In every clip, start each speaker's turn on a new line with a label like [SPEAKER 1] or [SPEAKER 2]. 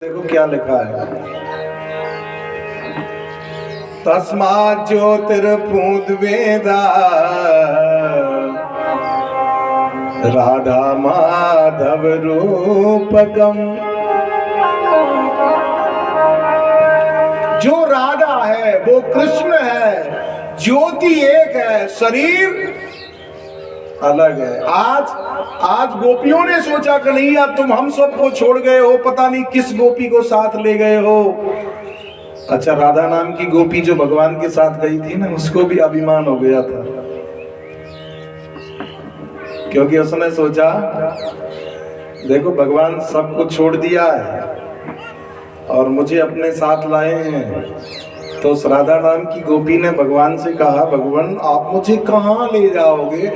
[SPEAKER 1] देखो क्या लिखा है, तस्मात् ज्योतिर्भूतवेदा राधा माधव रूपकम। जो राधा है वो कृष्ण है, ज्योति एक है, शरीर अलग है। आज गोपियों ने सोचा कि नहीं यार, तुम हम सबको छोड़ गए हो, पता नहीं किस गोपी को साथ ले गए हो। अच्छा, राधा नाम की गोपी जो भगवान के साथ गई थी ना, उसको भी अभिमान हो गया था, क्योंकि उसने सोचा देखो भगवान सबको छोड़ दिया है और मुझे अपने साथ लाए हैं। तो उस राधा नाम की गोपी ने भगवान से कहा, भगवान आप मुझे कहाँ ले जाओगे?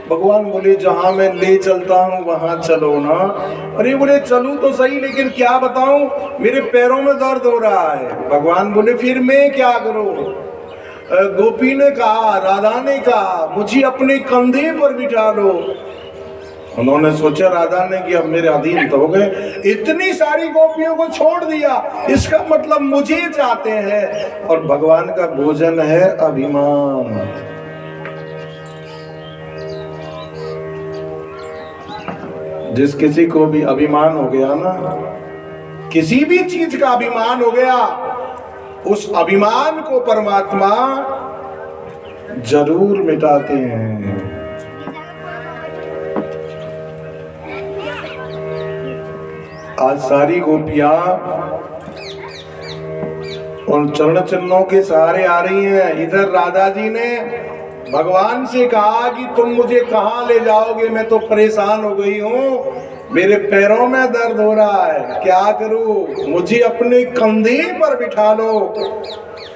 [SPEAKER 1] भगवान बोले, जहाँ मैं ले चलता हूँ वहाँ चलो ना। अरे बोले, चलूँ तो सही, लेकिन क्या बताऊँ, मेरे पैरों में दर्द हो रहा है। भगवान बोले, फिर मैं क्या करूँ? गोपी ने कहा, राधा ने कहा, मुझे अपने कंधे पर बिठा लो। उन्होंने सोचा राधा ने कि अब मेरे अधीन तो हो गए, इतनी सारी गोपियों को छोड़ दिया, इसका मतलब मुझे चाहते हैं। और भगवान का भोजन है अभिमान। जिस किसी को भी अभिमान हो गया ना, किसी भी चीज का अभिमान हो गया, उस अभिमान को परमात्मा जरूर मिटाते हैं। आज सारी गोपियां उन चरण चिन्हों के सहारे आ रही हैं। इधर राधा जी ने भगवान से कहा कि तुम मुझे कहाँ ले जाओगे, मैं तो परेशान हो गई हूँ, मेरे पैरों में दर्द हो रहा है, क्या करूँ, मुझे अपने कंधे पर बिठा लो।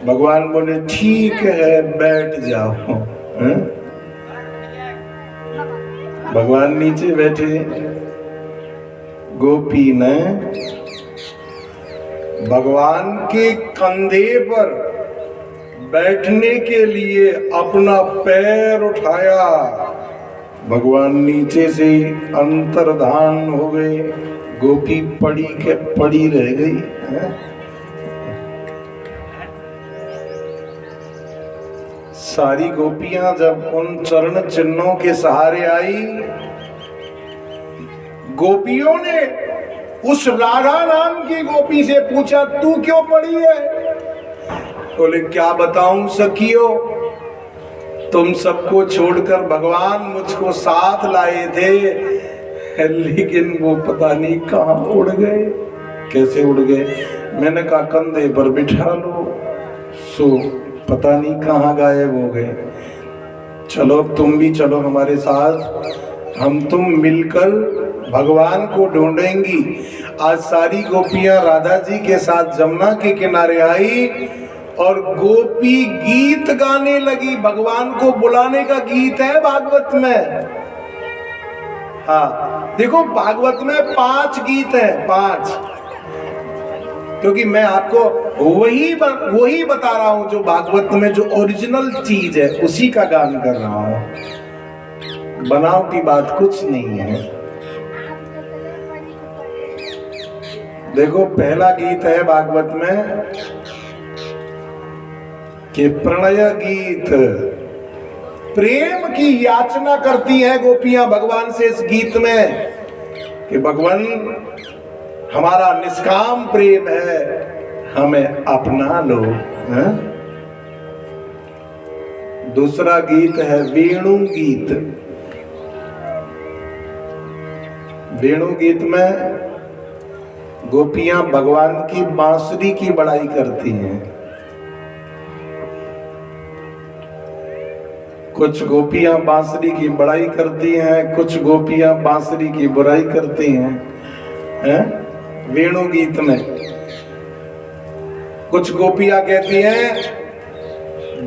[SPEAKER 1] भगवान बोले, ठीक है बैठ जाओ। भगवान नीचे बैठे, गोपी ने भगवान के कंधे पर बैठने के लिए अपना पैर उठाया। भगवान नीचे से अंतर्धान हो गए, गोपी पड़ी के पड़ी रह गई है? सारी गोपियां जब उन चरण चिन्हों के सहारे आई, गोपियों ने उस राधा नाम की गोपी से पूछा, तू क्यों पड़ी है? बोले, क्या बताऊं सखियों, तुम सबको छोड़कर भगवान मुझको साथ लाए थे, लेकिन वो पता नहीं कहाँ उड़ गए। कैसे उड़ गए? मैंने कहा कंधे पर बिठा लो, सो पता नहीं कहाँ गायब हो गए। चलो तुम भी चलो हमारे साथ, हम तुम मिलकर भगवान को ढूंढेंगी। आज सारी गोपियां राधा जी के साथ जमुना के किनारे आई और गोपी गीत गाने लगी। भगवान को बुलाने का गीत है भागवत में। हाँ देखो, भागवत में 5 गीत हैं, 5, क्योंकि मैं आपको वही बता रहा हूं जो भागवत में जो ओरिजिनल चीज है उसी का गान कर रहा हूं, बनावटी बात कुछ नहीं है। देखो, पहला गीत है भागवत में कि प्रणय गीत, प्रेम की याचना करती हैं गोपियां भगवान से इस गीत में कि भगवान हमारा निष्काम प्रेम है, हमें अपना लो। दूसरा गीत है वेणु गीत। वेणु गीत में गोपियां भगवान की बांसुरी की बड़ाई करती हैं। कुछ गोपियां बांसुरी की बड़ाई करती हैं, कुछ गोपियां बांसुरी की बुराई करती हैं। वेणु गीत में कुछ गोपियां कहती हैं,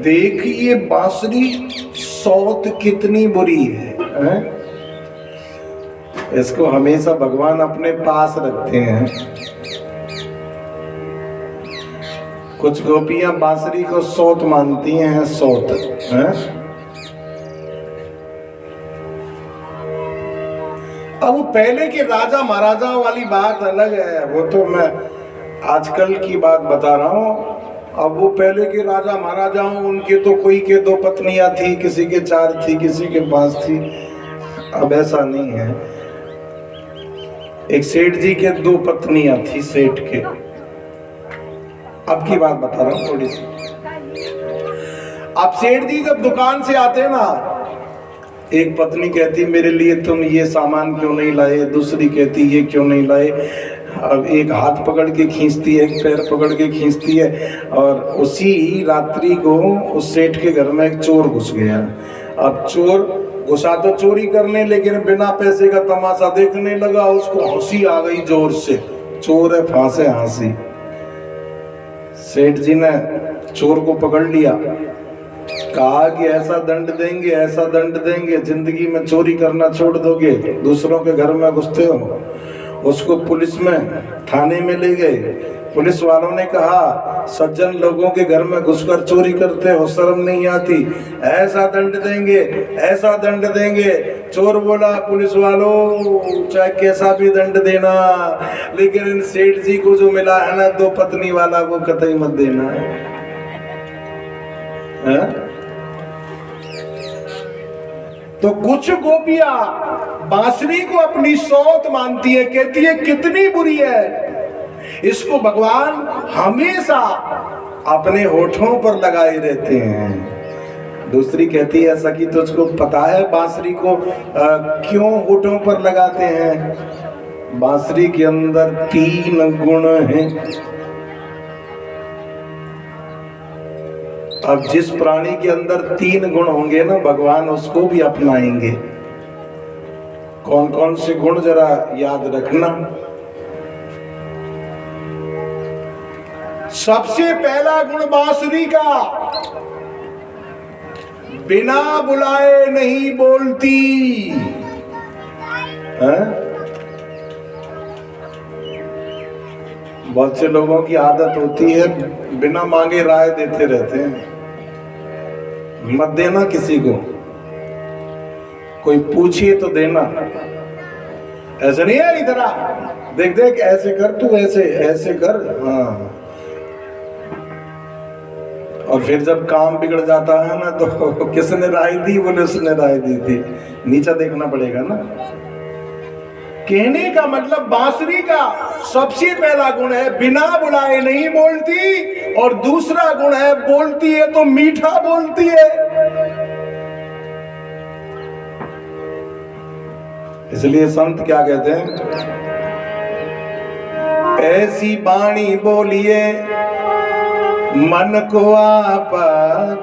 [SPEAKER 1] देखिए बांसुरी सौत कितनी बुरी है? इसको हमेशा भगवान अपने पास रखते हैं। कुछ गोपियां बांसुरी को सौत मानती हैं, सौत है? अब वो पहले के राजा महाराजाओं वाली बात अलग है, वो तो मैं आजकल की बात बता रहा हूँ। अब वो पहले के राजा महाराजाओं, उनके तो कोई के 2 पत्नियां थी, किसी के 4 थी, किसी के 5 थी। अब ऐसा नहीं है। एक सेठ जी के 2 पत्नियां थी, सेठ के। अब की बात बता रहा हूँ थोड़ी सी। अब सेठ जी जब दुकान से आते ना, एक पत्नी कहती मेरे लिए तुम ये सामान क्यों नहीं लाए, दूसरी कहती ये क्यों नहीं लाए। अब एक हाथ पकड़ के खींचती है, एक पैर पकड़ के खींचती है। और उसी रात्रि को उस सेठ के घर में एक चोर घुस गया। अब चोर घुसा तो चोरी करने, लेकिन बिना पैसे का तमाशा देखने लगा। उसको हंसी आ गई जोर से, चोर है फांसे हंसी। सेठ जी ने चोर को पकड़ लिया, कहा कि ऐसा दंड देंगे, ऐसा दंड देंगे, जिंदगी में चोरी करना छोड़ दोगे, दूसरों के घर में घुसते हो। उसको पुलिस में थाने में ले गए। पुलिस वालों ने कहा सज्जन लोगों के घर में घुसकर चोरी करते हो, शर्म नहीं आती, ऐसा दंड देंगे, ऐसा दंड देंगे। चोर बोला पुलिस वालों चाहे कैसा भी दंड देना, लेकिन इन सेठ जी को जो मिला है ना 2 पत्नी वाला, वो कतई मत देना है। तो कुछ गोपियां बांसुरी को अपनी सौत मानती है, कहती है कितनी बुरी है, इसको भगवान हमेशा अपने होठों पर लगाए रहते हैं। दूसरी कहती है ऐसा कि तुझको पता है बांसुरी को क्यों होठों पर लगाते हैं? बांसुरी के अंदर 3 गुण हैं। अब जिस प्राणी के अंदर 3 गुण होंगे ना, भगवान उसको भी अपनाएंगे। कौन कौन से गुण जरा याद रखना। सबसे पहला गुण बांसुरी का, बिना बुलाए नहीं बोलती है? बहुत से लोगों की आदत होती है बिना मांगे राय देते रहते हैं। मत देना किसी को, कोई पूछिए तो देना। ऐसे नहीं है इधर आ, देख देख ऐसे कर, तू ऐसे ऐसे कर, हाँ। और फिर जब काम बिगड़ जाता है ना, तो किसने राय दी? बोले उसने राय दी थी। नीचा देखना पड़ेगा ना। कहने का मतलब बांसुरी का सबसे पहला गुण है बिना बुलाए नहीं बोलती, और दूसरा गुण है बोलती है तो मीठा बोलती है। इसलिए संत क्या कहते हैं? ऐसी बाणी बोलिए मन को आप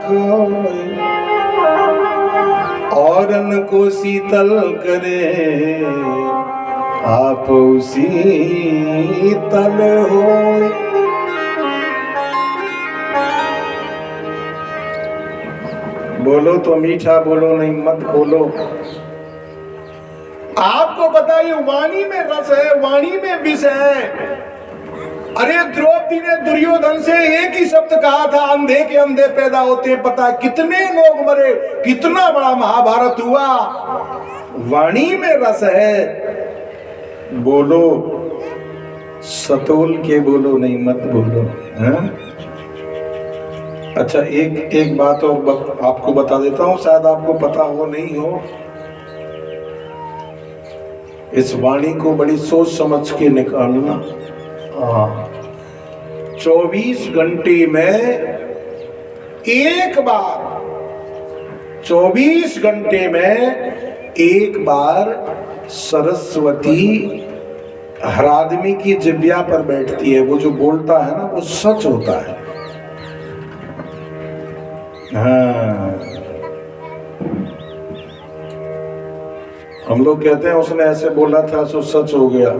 [SPEAKER 1] खोए, औरन को शीतल करे, आप उसी तल हो। बोलो तो मीठा बोलो, नहीं मत बोलो। आपको पता है वाणी में रस है, वाणी में विष है। अरे द्रौपदी ने दुर्योधन से एक ही शब्द कहा था, अंधे के अंधे पैदा होते। पता है कितने लोग मरे, कितना बड़ा महाभारत हुआ। वाणी में रस है। बोलो सतोल के बोलो, नहीं मत बोलो। है? अच्छा एक बात और आपको बता देता हूं, शायद आपको पता हो नहीं हो। इस वाणी को बड़ी सोच समझ के निकालना। 24 घंटे में एक बार, 24 घंटे में एक बार सरस्वती हर आदमी की जिब्या पर बैठती है। वो जो बोलता है ना, वो सच होता है। हाँ, हम लोग कहते हैं उसने ऐसे बोला था सो सच हो गया।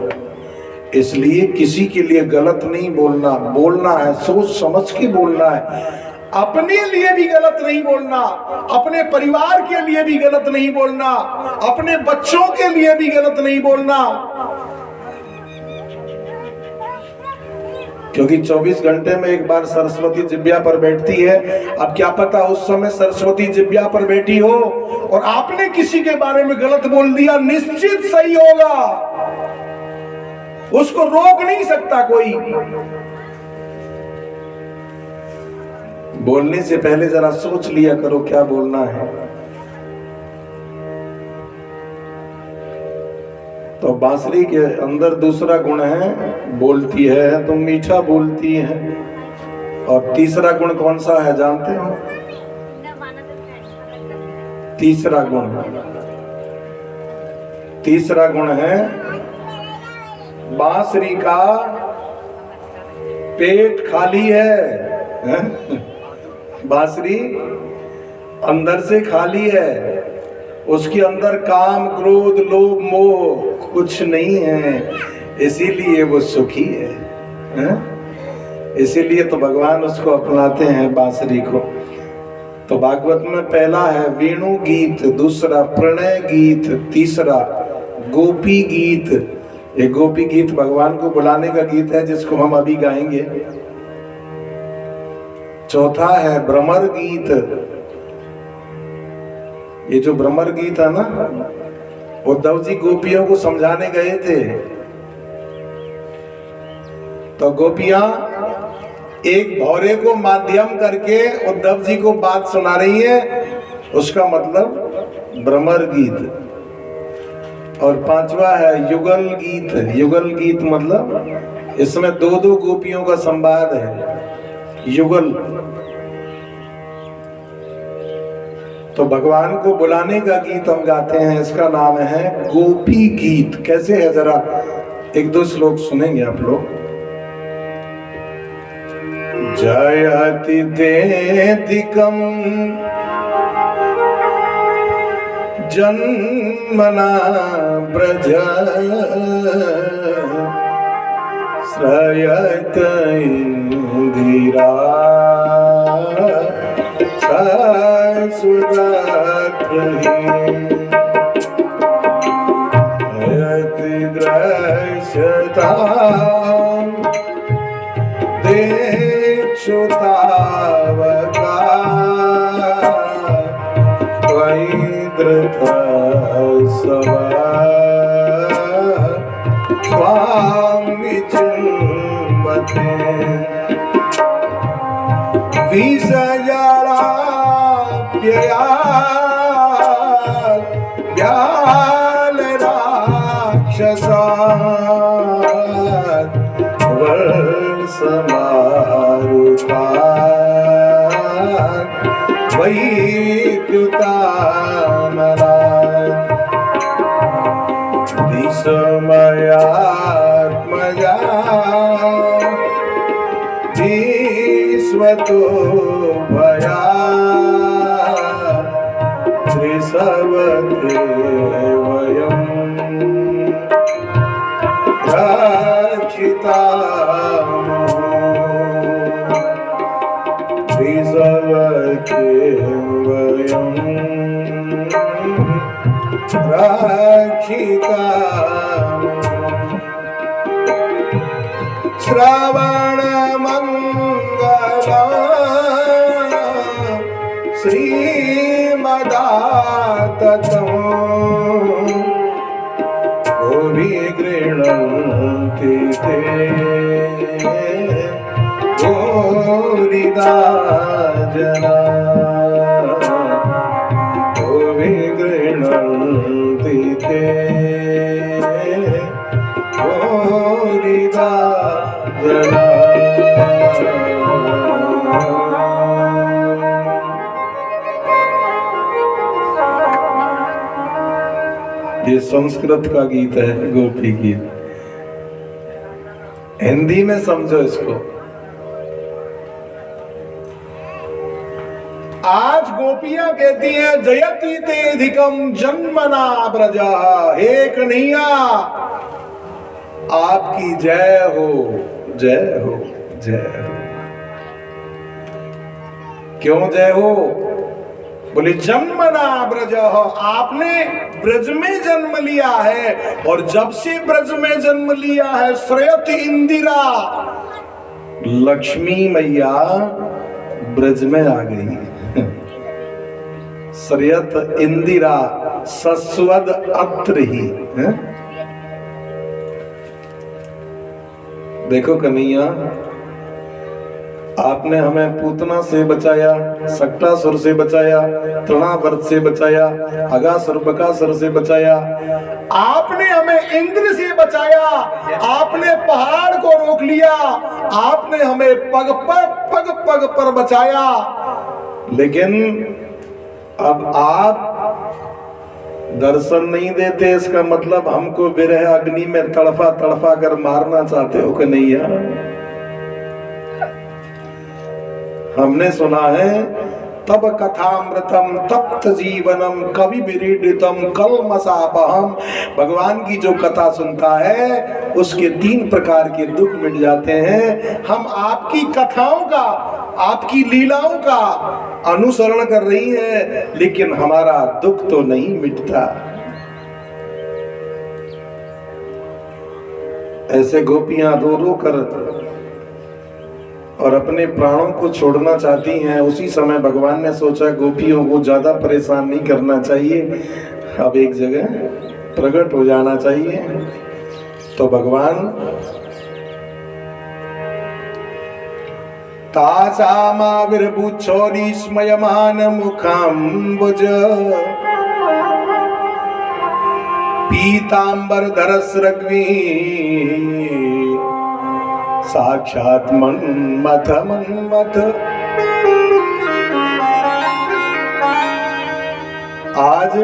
[SPEAKER 1] इसलिए किसी के लिए गलत नहीं बोलना, बोलना है सोच समझ के बोलना है। अपने लिए भी गलत नहीं बोलना, अपने परिवार के लिए भी गलत नहीं बोलना, अपने बच्चों के लिए भी गलत नहीं बोलना। क्योंकि 24 घंटे में एक बार सरस्वती जिब्या पर बैठती है। अब क्या पता उस समय सरस्वती जिब्या पर बैठी हो और आपने किसी के बारे में गलत बोल दिया, निश्चित सही होगा, उसको रोक नहीं सकता कोई। बोलने से पहले जरा सोच लिया करो क्या बोलना है। तो बांसुरी के अंदर दूसरा गुण है, बोलती है तो मीठा बोलती है। और तीसरा गुण कौन सा है जानते हो? तीसरा गुण है बांसुरी का पेट खाली है। बांसुरी अंदर से खाली है, उसके अंदर काम क्रोध लोभ मोह कुछ नहीं है, इसीलिए वो सुखी है। इसीलिए तो भगवान उसको अपनाते हैं बांसुरी को। तो भागवत में पहला है वेणु गीत, दूसरा प्रणय गीत, तीसरा गोपी गीत। ये गोपी गीत भगवान को बुलाने का गीत है जिसको हम अभी गाएंगे। चौथा है भ्रमर गीत। ये जो भ्रमर गीत है ना, उद्धव जी गोपियों को समझाने गए थे, तो गोपियां एक भौरे को माध्यम करके उद्धव जी को बात सुना रही है, उसका मतलब भ्रमर गीत। और पांचवा है युगल गीत। युगल गीत मतलब इसमें दो दो गोपियों का संवाद है, युगल। तो भगवान को बुलाने का गीत हम गाते हैं, इसका नाम है गोपी गीत। कैसे है जरा एक दो श्लोक सुनेंगे आप लोग। जयति देदिकं जन्मना ब्रज श्रयत इंदिरा यति दृश्यता देक्षुतावका त्वयि स्वाम विचुम्बते विषजराप्यया व्याल राक्षसा वर्षमारुता वैद्युतानला दिशमयात्मजा विश्वतो भया त्रिसवते वयं रक्षिता त्रिसवते वयं रक्षिता। श्रवण मंगल श्रीमदाततं भुवि गृह्णन्ति ते भूरिदा जना भुवि गृह्णन्ति ते भूरिदा जना। ये संस्कृत का गीत है, गोपी गीत। हिंदी में समझो इसको। आज गोपियां कहती हैं जयति तेधिकम जन्मना ब्रजा। हे कन्हैया आपकी जय हो, जय हो, जय हो। क्यों जय हो? बोले जन्मना ब्रज, आपने ब्रज में जन्म लिया है, और जब से ब्रज में जन्म लिया है श्रयत इंदिरा, लक्ष्मी मैया ब्रज में आ गई। श्रयत इंदिरा सस्वद अत्र ही है? देखो कन्हैया, आपने हमें पूतना से बचाया, सक्टासुर से बचाया, तृणावर्त से बचाया, अगासुर बकासुर से बचाया, आपने हमें इंद्र से बचाया, आपने पहाड़ को रोक लिया, आपने हमें पग पर बचाया। लेकिन अब आप दर्शन नहीं देते, इसका मतलब हमको विरह अग्नि में तड़फा तड़फा कर मारना चाहते हो कि नहीं यार? हमने सुना है तब कथामृतम तप्त जीवनम कवि विरीडितम कलमसापहम। भगवान की जो कथा सुनता है उसके 3 प्रकार के दुख मिट जाते हैं। हम आपकी कथाओं का, आपकी लीलाओं का अनुसरण कर रही हैं, लेकिन हमारा दुख तो नहीं मिटता। ऐसे गोपियां रो रो कर और अपने प्राणों को छोड़ना चाहती हैं। उसी समय भगवान ने सोचा गोपियों को ज्यादा परेशान नहीं करना चाहिए, अब एक जगह प्रकट हो जाना चाहिए। तो भगवान तासामाविर्भूच्छोरीस्मयमान मुखाम्बुज पीतांबरधरस्रग्वी साक्षात मन्मथ मन्मथ। आज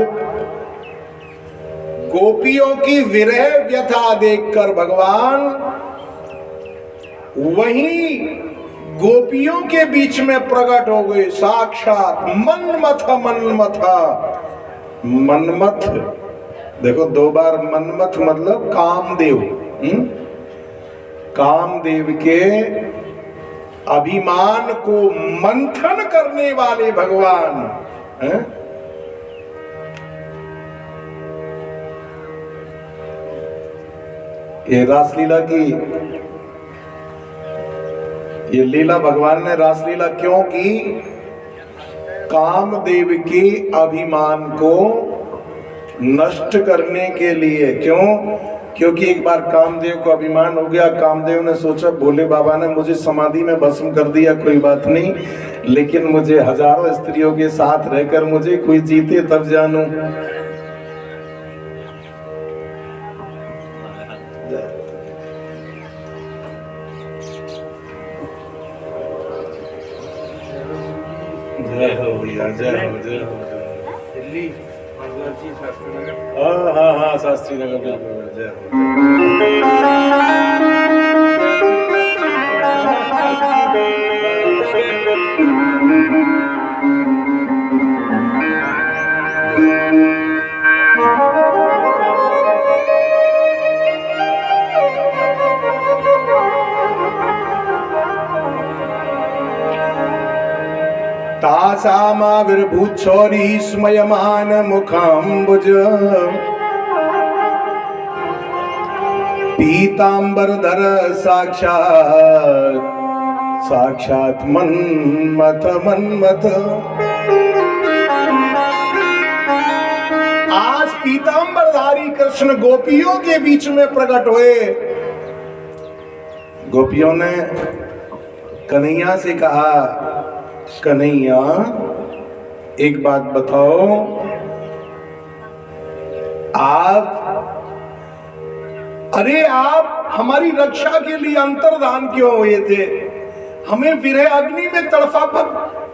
[SPEAKER 1] गोपियों की विरह व्यथा देखकर भगवान वहीं गोपियों के बीच में प्रकट हो गए, साक्षात मन्मथ मन्मथ। मन्मथ देखो 2 बार मन्मथ मतलब कामदेव। कामदेव के अभिमान को मंथन करने वाले भगवान हैं? ये रासलीला की, ये लीला भगवान ने रासलीला क्यों की? कामदेव के अभिमान को नष्ट करने के लिए। क्यों? क्योंकि एक बार कामदेव को अभिमान हो गया। कामदेव ने सोचा भोले बाबा ने मुझे समाधि में भस्म कर दिया, कोई बात नहीं, लेकिन मुझे हजारों स्त्रियों के साथ रहकर मुझे कोई जीते तब जानूं। जय हो भैया, जय हो जय हो। दिल्ली हाँ शास्त्री नगर, बिल्कुल जय हो। तासामाविर्भूच्छोरीस्मयमान मुखाम्बुज पीतांबरधर साक्षात मन्मथ मन्मथ। आज पीतांबरधारी कृष्ण गोपियों के बीच में प्रकट हुए। गोपियों ने कन्हैया से कहा, कन्हैया एक बात बताओ, आप हमारी रक्षा के लिए अंतर्धान क्यों हुए थे? हमें विरह अग्नि में तड़फा पर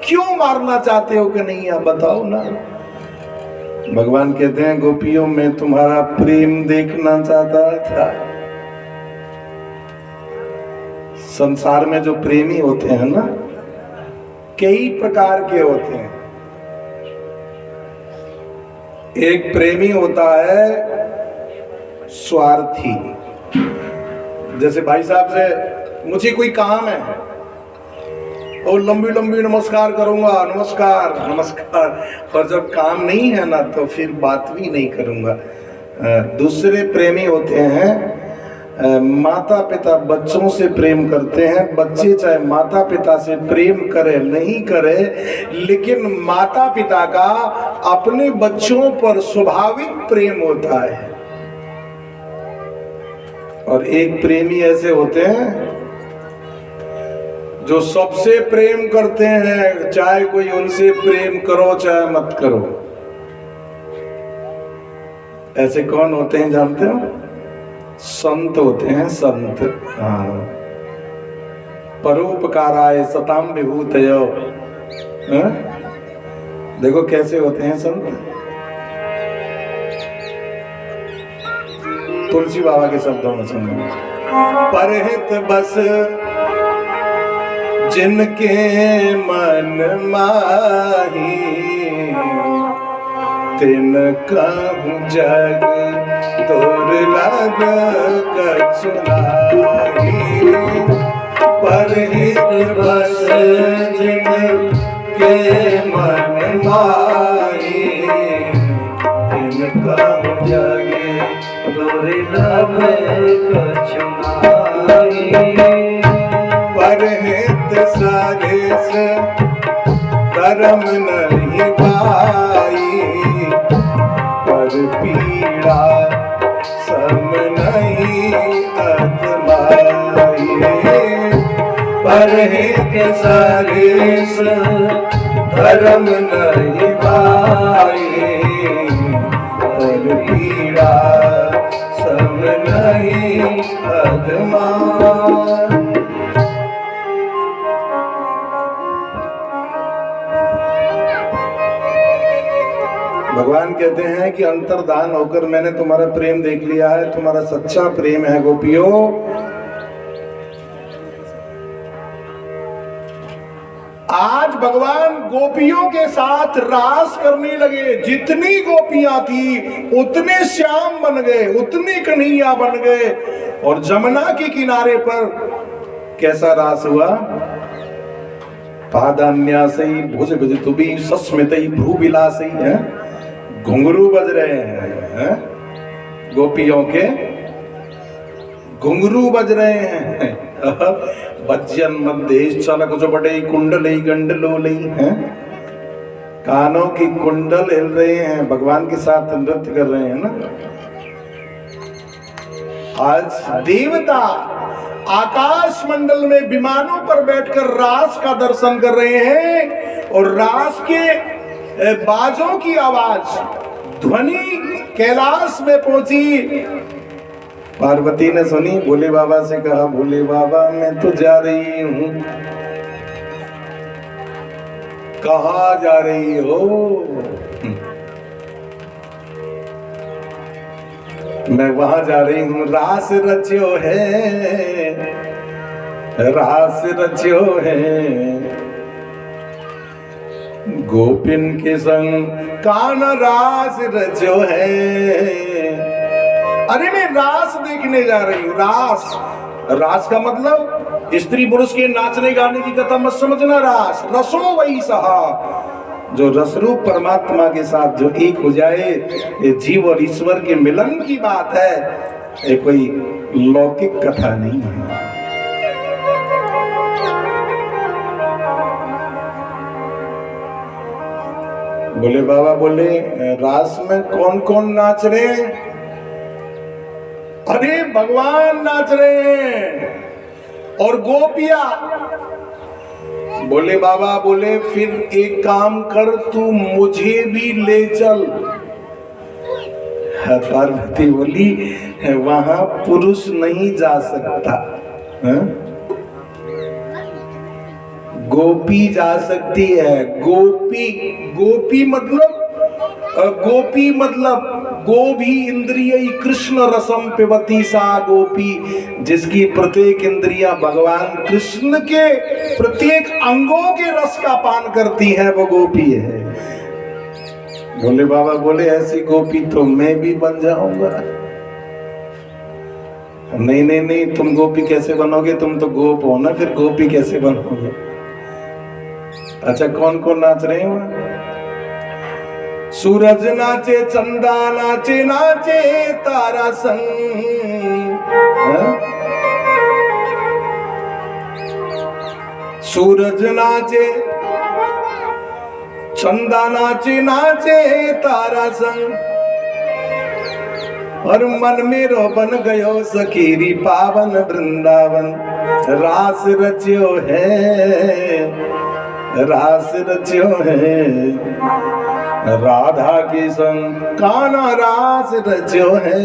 [SPEAKER 1] क्यों मारना चाहते हो? कन्हैया बताओ ना। भगवान कहते हैं गोपियों में तुम्हारा प्रेम देखना चाहता था। संसार में जो प्रेमी होते हैं ना, कई प्रकार के होते हैं। एक प्रेमी होता है स्वार्थी। जैसे भाई साहब से मुझे कोई काम है और लंबी लंबी नमस्कार करूंगा, नमस्कार नमस्कार, और जब काम नहीं है ना तो फिर बात भी नहीं करूंगा। दूसरे प्रेमी होते हैं, माता पिता बच्चों से प्रेम करते हैं, बच्चे चाहे माता पिता से प्रेम करे नहीं करे, लेकिन माता पिता का अपने बच्चों पर स्वाभाविक प्रेम होता है। और एक प्रेमी ऐसे होते हैं जो सबसे प्रेम करते हैं, चाहे कोई उनसे प्रेम करो चाहे मत करो। ऐसे कौन होते हैं जानते हो? संत होते हैं, संत। हाँ, परोपकाराय सताम विभूतयो। देखो कैसे होते हैं संत। तुलसी बाबा के शब्दों में सुनो, परहित बस जिनके मन माही, तिनकहु जग दुर्लभ कछु नाहि। परहित बस जिनके मन माही, तिनकहु जग दुर्लभ कछु नाहि। परहित साधेस धर्म नहीं भाई, पर पीड़ा सम नहीं अतमाई। परहित साधेस धर्म नहीं भाई, पर पीड़ा सम नहीं अतमाई। भगवान कहते हैं कि अंतर्धान होकर मैंने तुम्हारा प्रेम देख लिया है, तुम्हारा सच्चा प्रेम है गोपियों। आज भगवान गोपियों के साथ रास करने लगे। जितनी गोपियां थी उतने श्याम बन गए, उतने कन्हैया बन गए। और जमुना के किनारे पर कैसा रास हुआ? पादान्यासई भुज भुजतुबी सस्मितई भ्रू विलासई है, घुंघरू बज रहे हैं, गोपियों के घुंघरू बज रहे हैं। बज्जन मध्य चलक जो बड़े कुंडलई गंडलोलई हैं, कानों की कुंडल हिल रहे हैं, भगवान के साथ नृत्य कर रहे हैं ना। आज देवता आकाश मंडल में विमानों पर बैठकर रास का दर्शन कर रहे हैं। और रास के बाजों की आवाज, ध्वनि कैलाश में पहुंची। पार्वती ने सुनी, भोले बाबा से कहा, भोले बाबा मैं तो जा रही हूं। कहाँ जा रही हो? मैं वहां जा रही हूं, रास रच्यो है, रास रच्यो है। गोपिन के संग कान रास रचो है। अरे मैं रास देखने जा रही हूँ। रास, रास का मतलब स्त्री पुरुष के नाचने गाने की कथा मत समझना। रास रसो वही सहा, जो रसरूप परमात्मा के साथ जो एक हो जाए, ये जीव और ईश्वर के मिलन की बात है। ये कोई लौकिक कथा नहीं है। बोले बाबा बोले, रास में कौन कौन नाच रहे हैं? अरे भगवान नाच रहे हैं और गोपिया। बोले बाबा बोले, फिर एक काम कर, तू मुझे भी ले चल। पार्वती बोली, वहां पुरुष नहीं जा सकता, है? गोपी जा सकती है। गोपी, गोपी मतलब गो भी इंद्रिय कृष्ण रसम पिबती सा गोपी, जिसकी प्रत्येक इंद्रिया भगवान कृष्ण के प्रत्येक अंगों के रस का पान करती है, वो गोपी है। भोले बाबा बोले, ऐसी गोपी तो मैं भी बन जाऊंगा। नहीं नहीं नहीं, तुम गोपी कैसे बनोगे? तुम तो गोप हो ना, फिर गोपी कैसे बनोगे? अच्छा, कौन कौन नाच रहे हैं वहां? सूरज नाचे, चंदा नाचे, नाचे तारा संग। सूरज नाचे, चंदा नाचे, नाचे तारा संग। और मन मेरो बन गयो सखीरी पावन वृंदावन। रास रच्यो है, रास रच्यो है, राधा के संग कान्हा रास रच्यो है।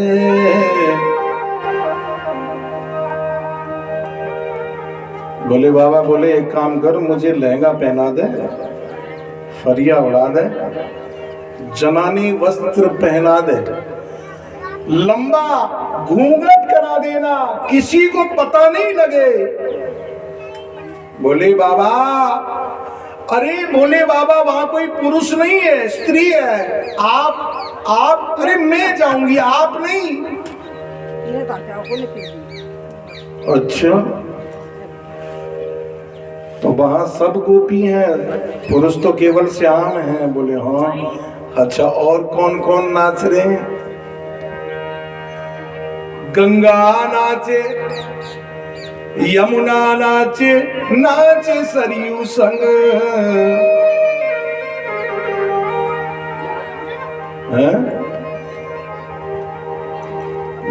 [SPEAKER 1] बोले बाबा, बोले एक काम कर, मुझे लहंगा पहना दे, फरिया उड़ा दे, जनानी वस्त्र पहना दे, लंबा घूंघट करा देना, किसी को पता नहीं लगे। बोले बाबा, अरे बोले बाबा वहां कोई पुरुष नहीं है, स्त्री है। आप अरे मैं जाऊंगी, आप नहीं। अच्छा, तो वहां सब गोपी हैं, पुरुष तो केवल श्याम हैं। बोले हाँ। अच्छा, और कौन कौन नाच रहे हैं? गंगा नाचे, यमुना नाचे, नाचे सरयू संग।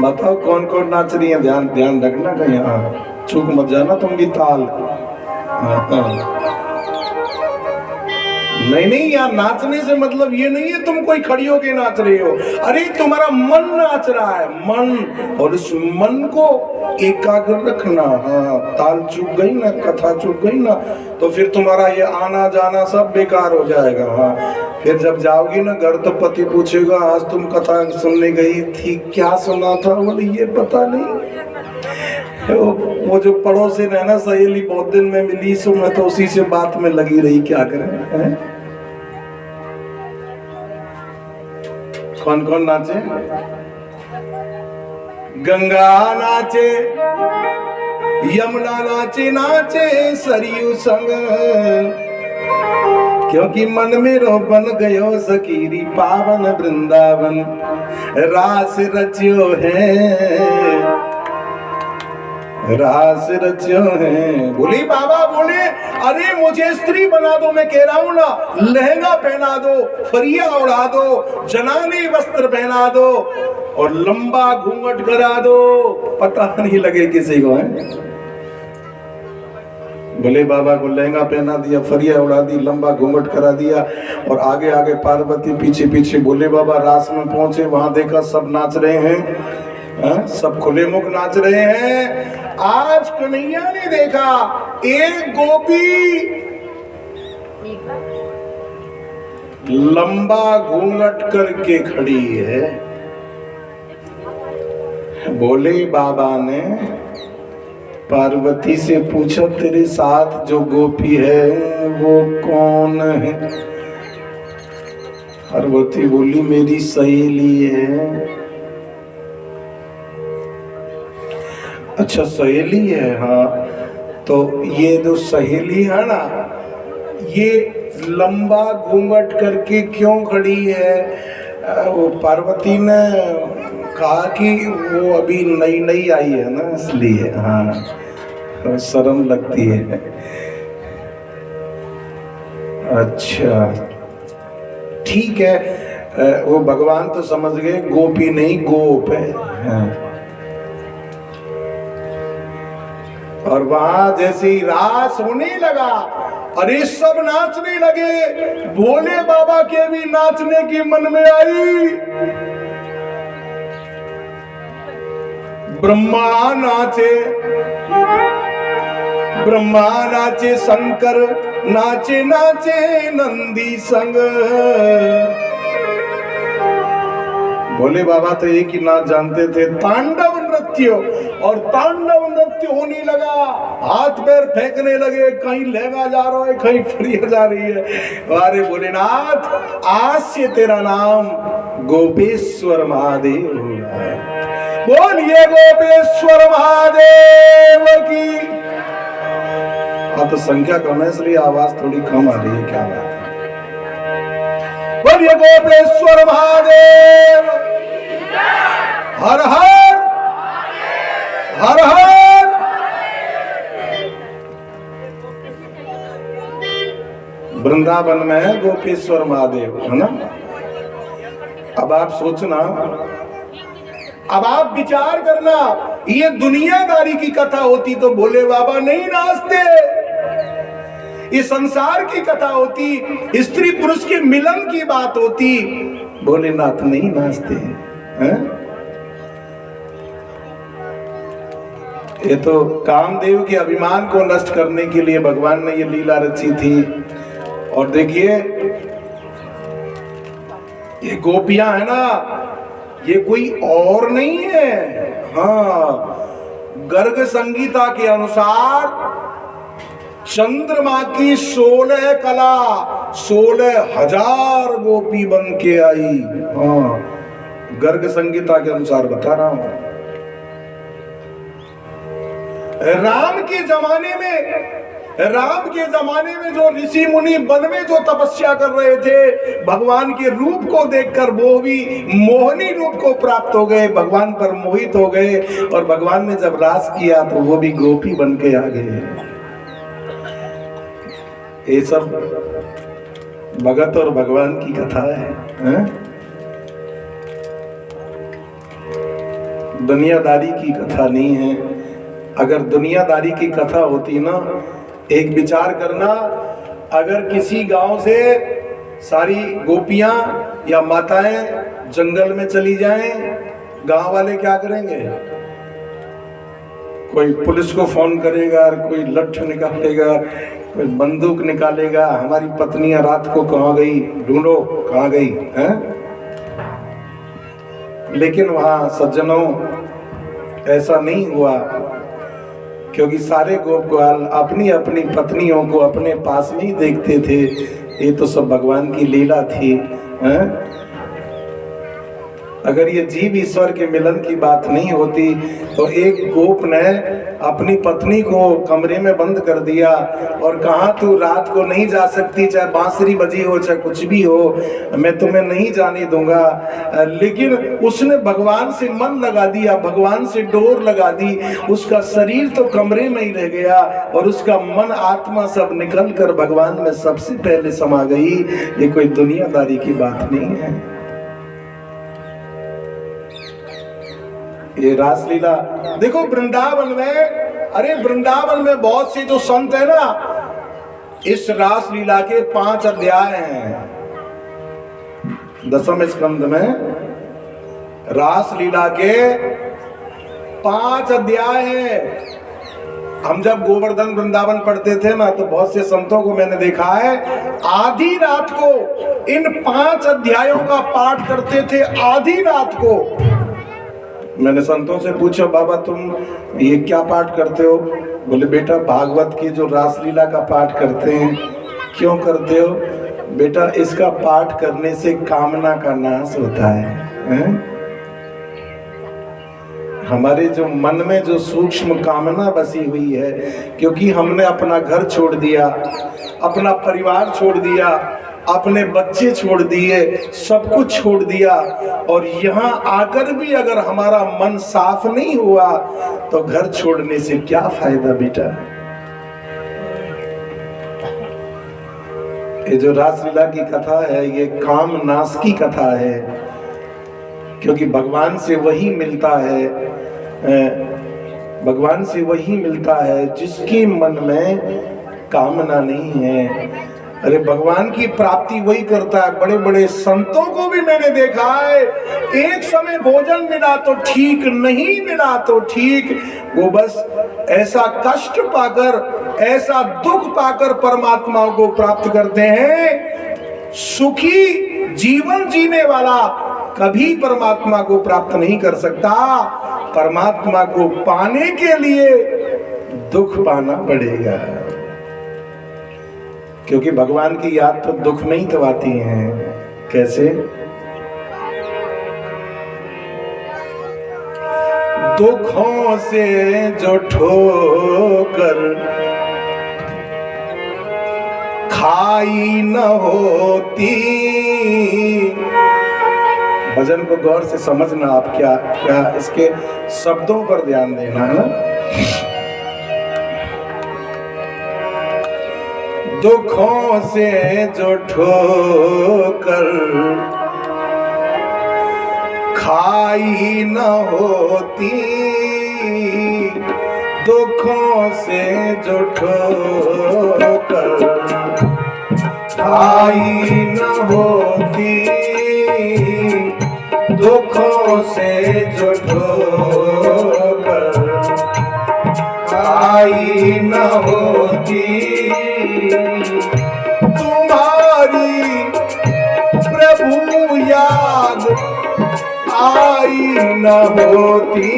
[SPEAKER 1] बताओ कौन कौन नाच रही है? ध्यान ध्यान रखना कहीं, हाँ चूक मत जाना तुम भी ताल। नहीं नहीं, यार नाचने से मतलब ये नहीं है तुम कोई खड़ी होके नाच रहे हो। अरे तुम्हारा मन नाच रहा है, मन, और उस मन को एकाग्र रखना। हाँ, ताल चूक गई ना, कथा चूक गई ना, तो फिर तुम्हारा ये आना जाना सब बेकार हो जाएगा। हाँ, फिर जब जाओगी ना घर तो पति पूछेगा आज तुम कथा सुनने गई थी, क्या सुना था? बोले ये पता नहीं। वो जो पड़ोसी है ना, सहेली बहुत दिन में मिली, सो मैं तो उसी से बात में लगी रही, क्या करें। कौन कौन नाचे? गंगा नाचे, यमुना नाचे, नाचे सरयू संग, क्योंकि मन में रो बन गयो सकीरी पावन वृंदावन, रास रच्यो है, रास रच्यो है। बोली बाबा, बोले अरे मुझे स्त्री बना दो, मैं कह रहा हूं ना, लहंगा पहना दो, फरिया उड़ा दो, जनानी वस्त्र पहना दो और लंबा घूंघट करा दो, पता नहीं लगे किसी को है। बोले बाबा को लहंगा पहना दिया, फरिया उड़ा दी, लंबा घूंघट करा दिया, और आगे आगे पार्वती पीछे पीछे। बोले बाबा रास में पहुंचे, वहां देखा सब नाच रहे हैं, सब खुले मुख नाच रहे हैं। आज कन्हैया ने देखा एक गोपी लंबा घूंघट करके खड़ी है। बोले बाबा ने पार्वती से पूछा तेरे साथ जो गोपी है वो कौन है? पार्वती बोली मेरी सहेली है। अच्छा सहेली है, हाँ, तो ये जो सहेली है ना, ये लंबा घूंघट करके क्यों खड़ी है? वो पार्वती ने कहा कि वो अभी नई नई आई है ना, इसलिए। हाँ, शर्म लगती है। अच्छा ठीक है, वो भगवान तो समझ गए गोपी नहीं गोप है। हाँ। और वहां जैसे ही रास होने लगा, अरे सब नाचने लगे। भोले बाबा के भी नाचने की मन में आई। ब्रह्मा नाचे, ब्रह्मा नाचे, शंकर नाचे, नाचे नंदी संग। भोले बाबा तो एक ही नाच जानते थे, तांडव नृत्य। और तांडव नृत्य होने लगा, हाथ पैर फेंकने लगे, कहीं लहंगा जा रहा है, कहीं फरिया जा रही है। अरे भोलेनाथ, आज से तेरा नाम गोपेश्वर महादेव है। बोलिए गोपेश्वर महादेव की। अब तो संख्या कम है इसलिए आवाज थोड़ी कम आ रही है, क्या बात है? बोलिए गोपेश्वर महादेव। हर हर हर हर। वृंदावन में है गोपेश्वर महादेव, है ना। अब आप सोचना, अब आप विचार करना, ये दुनियादारी की कथा होती तो भोले बाबा नहीं नाचते। ये संसार की कथा होती, स्त्री पुरुष के मिलन की बात होती, भोलेनाथ नहीं नाचते हैं। ये तो कामदेव के अभिमान को नष्ट करने के लिए भगवान ने ये लीला रची थी। और देखिए ये गोपियां है ना, ये कोई और नहीं है। हाँ, गर्ग संगीता के अनुसार चंद्रमा की 16 कला 16,000 गोपी बन के आई। हाँ, गर्ग संगीता के अनुसार बता रहा हूं। राम के जमाने में जो ऋषि मुनि वन में जो तपस्या कर रहे थे, भगवान के रूप को देखकर वो भी मोहनी रूप को प्राप्त हो गए, भगवान पर मोहित हो गए। और भगवान ने जब रास किया तो वो भी गोपी बन के आ गए। ये सब भगत और भगवान की कथा है? दुनियादारी की कथा नहीं है। अगर दुनियादारी की कथा होती ना, एक विचार करना, अगर किसी गांव से सारी गोपियां या माताएं जंगल में चली जाएं, गांव वाले क्या करेंगे? कोई पुलिस को फोन करेगा, कोई लठ निकालेगा, कोई बंदूक निकालेगा, हमारी पत्नियां रात को कहाँ गई, ढूंढो कहाँ गई हैं? लेकिन वहां सज्जनों ऐसा नहीं हुआ, क्योंकि सारे गोपाल अपनी अपनी पत्नियों को अपने पास में ही देखते थे। ये तो सब भगवान की लीला थी। अगर ये जीव ईश्वर के मिलन की बात नहीं होती तो एक गोप ने अपनी पत्नी को कमरे में बंद कर दिया और कहा तू रात को नहीं जा सकती, चाहे बांसुरी बजी हो चाहे कुछ भी हो, मैं तुम्हें नहीं जाने दूंगा। लेकिन उसने भगवान से मन लगा दिया, भगवान से डोर लगा दी। उसका शरीर तो कमरे में ही रह गया और उसका मन आत्मा सब निकल कर भगवान में सबसे पहले समा गई। ये कोई दुनियादारी की बात नहीं है। ये रासलीला देखो वृंदावन में, अरे वृंदावन में बहुत से जो संत है ना, इस रासलीला के 5 अध्याय हैं। 10वें स्कंद में रासलीला के 5 अध्याय हैं। हम जब गोवर्धन वृंदावन पढ़ते थे ना, तो बहुत से संतों को मैंने देखा है आधी रात को इन 5 अध्यायों का पाठ करते थे। आधी रात को मैंने संतों से पूछा, बाबा तुम ये क्या पाठ करते हो? बोले बेटा भागवत की जो रासलीला का पाठ करते हैं। क्यों करते हो? बेटा इसका पाठ करने से कामना का नाश होता है। हमारे जो मन में जो सूक्ष्म कामना बसी हुई है, क्योंकि हमने अपना घर छोड़ दिया, अपना परिवार छोड़ दिया, अपने बच्चे छोड़ दिए, सब कुछ छोड़ दिया, और यहाँ आकर भी अगर हमारा मन साफ नहीं हुआ तो घर छोड़ने से क्या फायदा बेटा। ये जो रासलीला की कथा है, ये काम नाश की कथा है, क्योंकि भगवान से वही मिलता है, भगवान से वही मिलता है जिसके मन में कामना नहीं है। अरे भगवान की प्राप्ति वही करता है। बड़े बड़े संतों को भी मैंने देखा है, एक समय भोजन मिला तो ठीक, नहीं मिला तो ठीक, वो बस ऐसा कष्ट पाकर, ऐसा दुख पाकर परमात्मा को प्राप्त करते हैं। सुखी जीवन जीने वाला कभी परमात्मा को प्राप्त नहीं कर सकता। परमात्मा को पाने के लिए दुख पाना पड़ेगा, क्योंकि भगवान की याद तो दुख में ही तो आती है। कैसे? दुखों से जो ठोकर खाई न होती। भजन को गौर से समझना, आप क्या क्या इसके शब्दों पर ध्यान देना है ना। दुखों से जो ठोकर खाई न होती, दुखों से जो ठोकर आई न होती, दुखों से जो ठोकर आई न होती, तुम्हारी प्रभु याद आई न होती,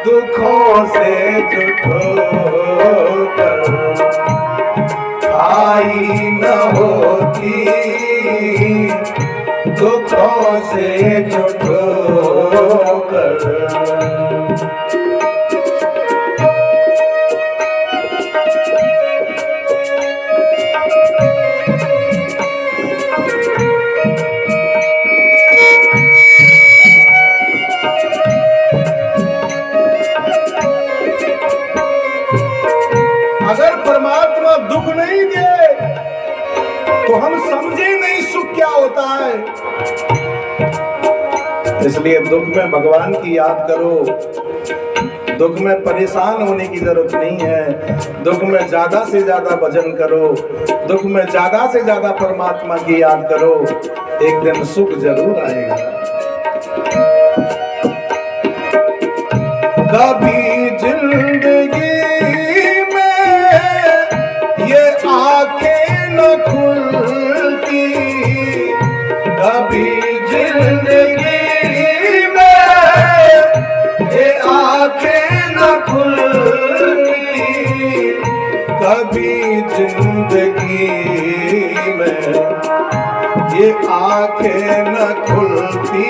[SPEAKER 1] दुखों से जो ठोकर आई न होती, दुखों से जो ठोकर। अगर परमात्मा दुख नहीं दे तो हम समझे नहीं सुख क्या होता है। इसलिए दुख में भगवान की याद करो, दुख में परेशान होने की जरूरत नहीं है। दुख में ज्यादा से ज्यादा भजन करो, दुख में ज्यादा से ज्यादा परमात्मा की याद करो, एक दिन सुख जरूर आएगा। कभी जिंदगी आंखें न खुलती, कभी जिंदगी में ये आंखें न खुलती, कभी जिंदगी में ये आंखें न खुलती,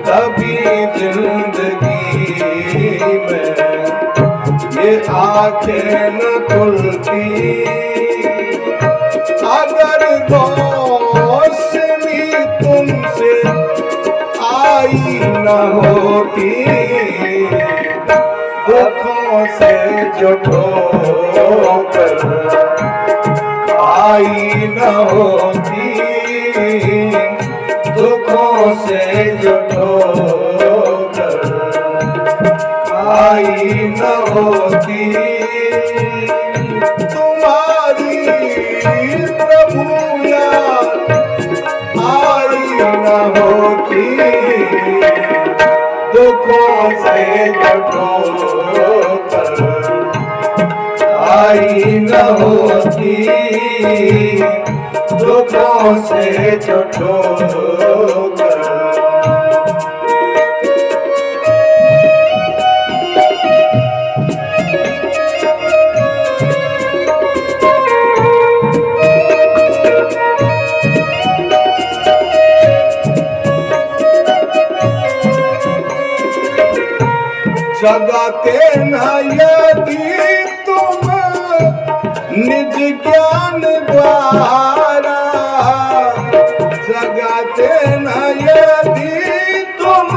[SPEAKER 1] कभी जिंदगी में ये आंखें न खुलती। अगर रोशनी तुमसे आई न होती, दुखों से जो ठोकर आई न होती, दुखों से जो ठोकर आई न होती, तुम्हारी प्रभु याद आई न होती, दुखों से जो ठोकर आई न होती, दुखों से जो ठोकर। जगाते न यदि तुम निज ज्ञान द्वारा, जगाते न यदि तुम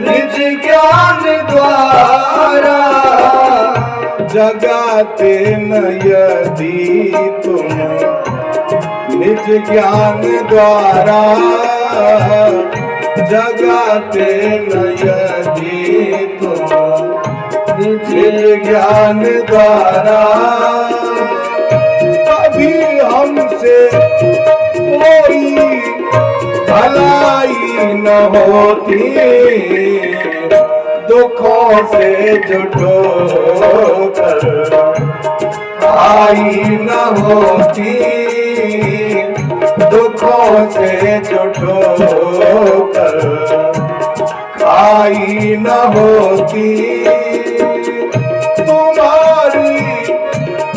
[SPEAKER 1] निज ज्ञान द्वारा, जगाते न यदि तुम निज ज्ञान द्वारा, जगाते न यदि तुम निज ज्ञान द्वारा, कभी हमसे कोई भलाई न होती, दुखों से जो ठोकर आई न होती, दुखों से जो ठोकर आई न होती, तुम्हारी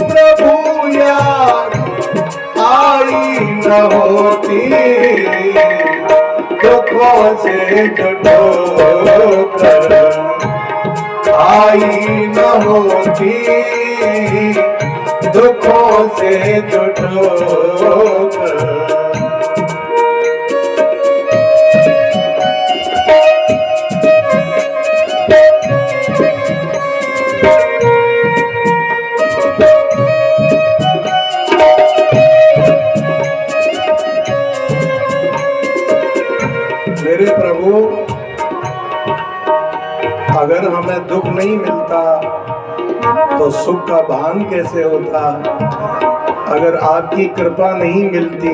[SPEAKER 1] प्रभु याद आई न होती, दुखों से जो ठोकर आई न होती, दुखों से जो ठोकर। मेरे प्रभु में दुख नहीं मिलता तो सुख का भान कैसे होता। अगर आपकी कृपा नहीं मिलती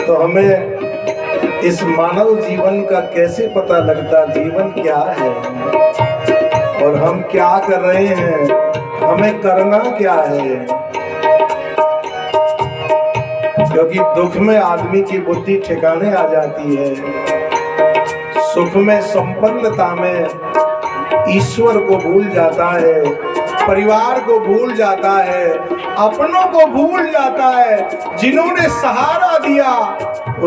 [SPEAKER 1] तो हमें इस मानव जीवन का कैसे पता लगता, जीवन क्या है और हम क्या कर रहे हैं, हमें करना क्या है। क्योंकि दुख में आदमी की बुद्धि ठिकाने आ जाती है, सुख में संपन्नता में ईश्वर को भूल जाता है, परिवार को भूल जाता है, अपनों को भूल जाता है, जिन्होंने सहारा दिया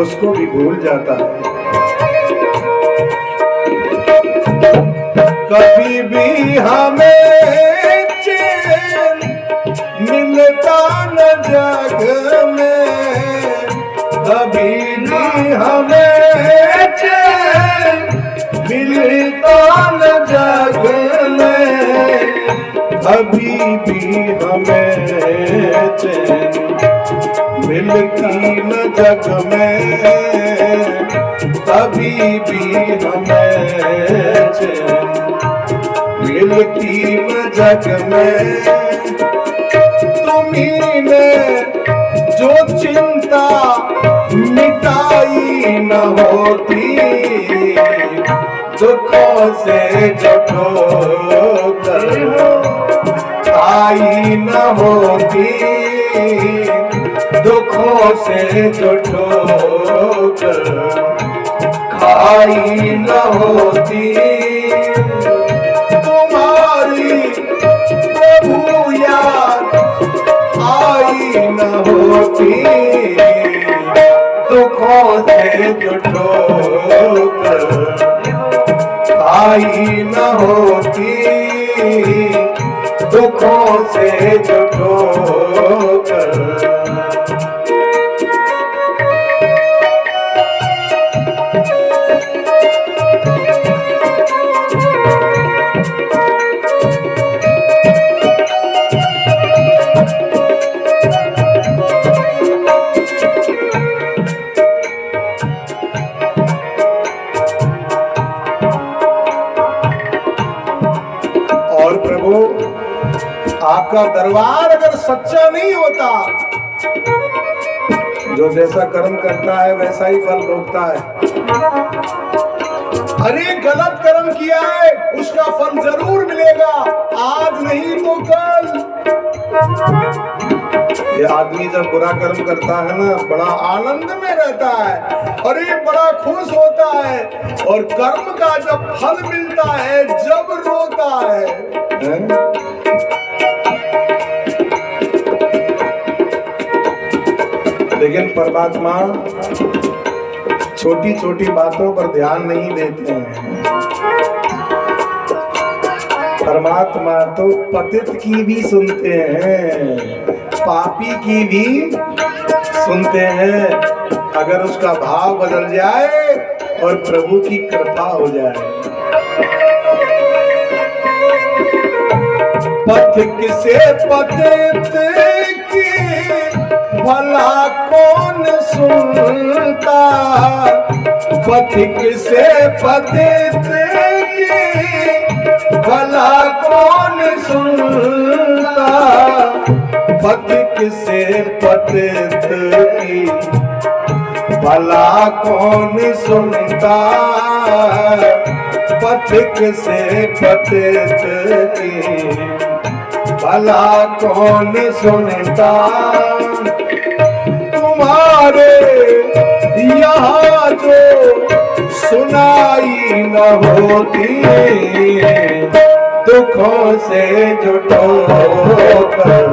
[SPEAKER 1] उसको भी भूल जाता है। कभी भी हमें चैन मिलता न जग में, कभी भी हमें चैन मिलता न जग में, कभी भी हमें चैन मिलती न जग में, कभी भी हमें चैन मिलती न जग में। तुम्ही ने जो चिंता मिटाई न होती, दुखों से जो ठोकर आई न होती, दुखों से जो ठोकर खाई न होती, तुम्हारी प्रभु याद आई न होती, दुखों से जो ठोकर आई न होती, दुखों से जो ठोकर। और प्रभु आपका दरबार अगर सच्चा नहीं होता, जो जैसा कर्म करता है वैसा ही फल भोगता है। अरे गलत कर्म किया है उसका फल जरूर मिलेगा, आज नहीं तो कल। ये आदमी जब बुरा कर्म करता है ना, बड़ा आनंद में रहता है, अरे बड़ा खुश होता है, और कर्म का जब फल मिलता है जब रोता है। लेकिन परमात्मा छोटी छोटी बातों पर ध्यान नहीं देते हैं। परमात्मा तो पतित की भी सुनते हैं, पापी की भी सुनते हैं, अगर उसका भाव बदल जाए और प्रभु की कृपा हो जाए। पथिक से पतित की भला कौन सुनता, पथिक से पतित की भला कौन सुनता, पथिक से पतित की भला कौन सुनता, पथिक से पतित की भला कौन सुनता। तुम्हारे यहाँ जो सुनाई न होती, दुखों से जो ठोकर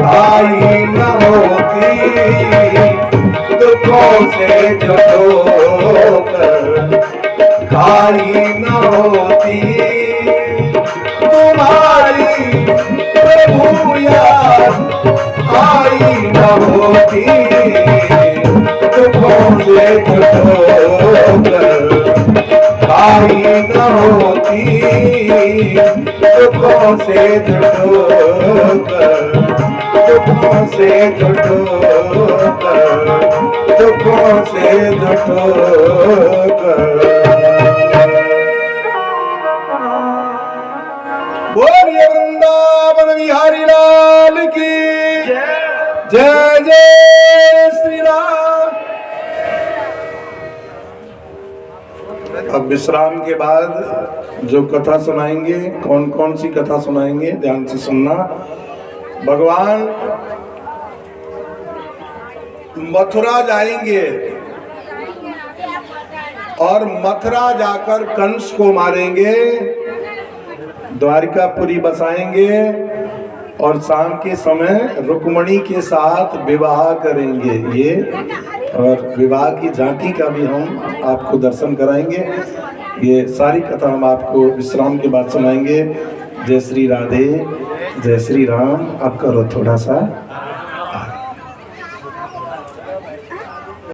[SPEAKER 1] आई न होती, दुखों से जो ठोकर आई न होती, तुम्हारी प्रभु याद आई न होती, दुखों से जो ठोकर आई न होती, दुखों से जो ठोकर, दुखों से जो ठोकर, दुखों से जो ठोकर। अब विश्राम के बाद जो कथा सुनाएंगे, कौन कौन सी कथा सुनाएंगे ध्यान से सुनना। भगवान मथुरा जाएंगे और मथुरा जाकर कंस को मारेंगे, द्वारिकापुरी बसाएंगे और शाम के समय रुक्मणी के साथ विवाह करेंगे। ये और विवाह की झांकी का भी हम आपको दर्शन कराएंगे। ये सारी कथा हम आपको विश्राम के बाद सुनाएंगे। जय श्री राधे, जय श्री राम। अब करो थोड़ा सा